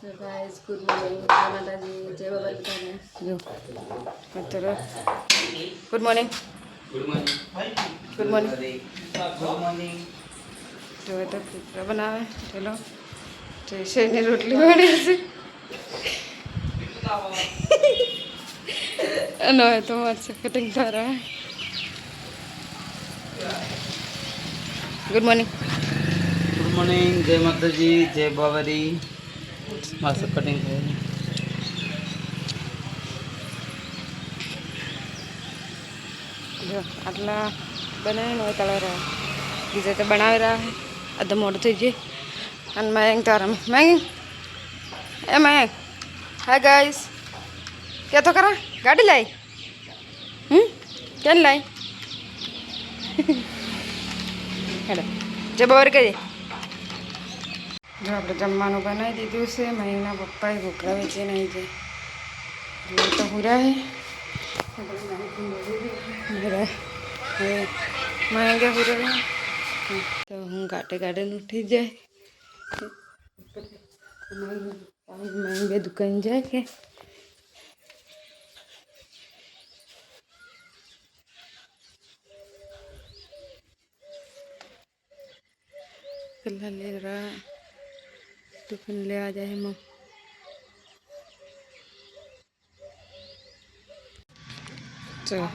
So guys, good morning. Jai Mataji, Jai Baba Kitane. Jo. Chalo. Good morning. Good morning Good morning. Good morning जो तो pizza बनावे चलो जैसे ने रोटली बनी से नो है तो मत से कटिंग कर रहा है गुड मॉर्निंग जय माता जी जय बाबरी मस्त कटिंग है जो आटला बनाए नो कलर है बीजे तो बनावे रहा है अध मोड़ थी जी and Mayang taram Mayang eh Mayang hi guys क्या तो करा गाड़ी लाई क्या लाई हेलो जब और करिए जो આપણે જમવાનું બનાવી દીધું છે મહિના પપ્પાએ ભૂખરા વેચી નહીં છે જો તો પૂરા હે मेरा महंगा पूरा तो हूँ गाटे गाटे उठी जाए महंगे दुकान जाए के कल्ला ले रहा दुकान ले आ जाए हम चलो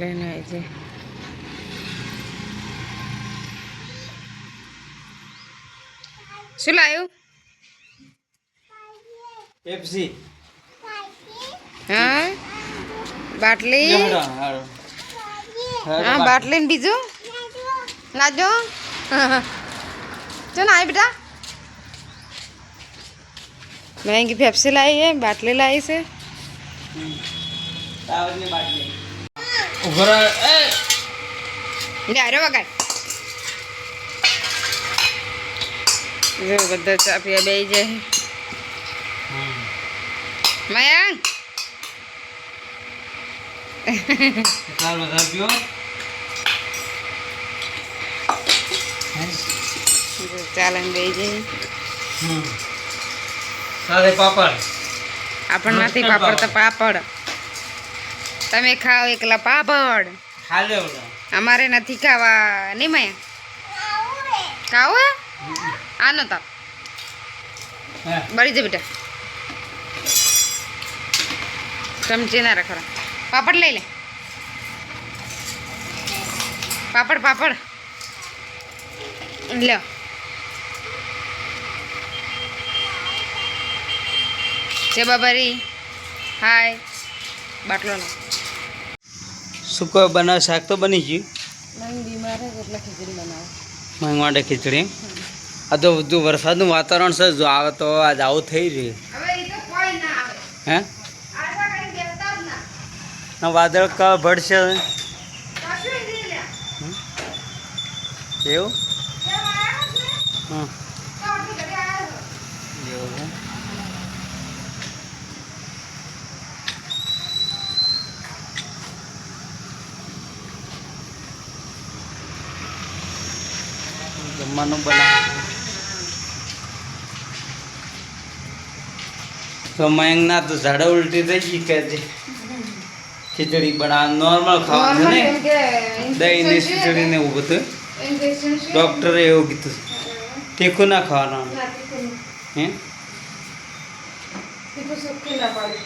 लेने आए थे શું લાયું पेप्सी હા બાટલી હા બાટલી ને બીજું લાજો चल आई बेटा महंगी पेप्सी लाई है बाटली लाई से ले आ रहा वगैरह जो बदा चा पिया बे जाए मयंक ચાલન બે જાય सारे पापड़ આપણ નથી પાપડ તો પાપડ તમે ખાઓ એકલા પાપડ खा ले बोला અમારે નથી ખાવા નહીં મયા ખાઓ હે આનો તો બળી જાય બેટા ચમચી ના રખડા પાપડ લઈ લે પાપડ પાપડ લ્યો જય બાબારી હાય બાટલો લો सुको बना शाक तो बनी जी मैं बीमार है એટલે ખીચડી બનાવો मैं માટે ખીચડી આ તો જો વરસાદનું વાતાવરણ છે જો આવે તો આજ આવું થઈ રહ્યું હવે ઈ તો કોઈ ના આવે હે આશા કરી દેતા જ ના ના વાદળ કા ભડશે કશું નહીં લે એવું કેમ આવ્યો છે હા તો આટલી ઘડી આવ્યો એવું હે? જમવાનું બનાવ તો મયંકના તો ઝાડા ઉલટી થઈ ગઈ કે છે ખીચડી બના નોર્મલ ખાવાનું છે ને દહીંની ખીચડી ને એવું બધું ઇન્જેક્શન છે ડૉક્ટરે એવું કીધું તીખું ના ખાવાનું હે તીખું સુખી ના પાડે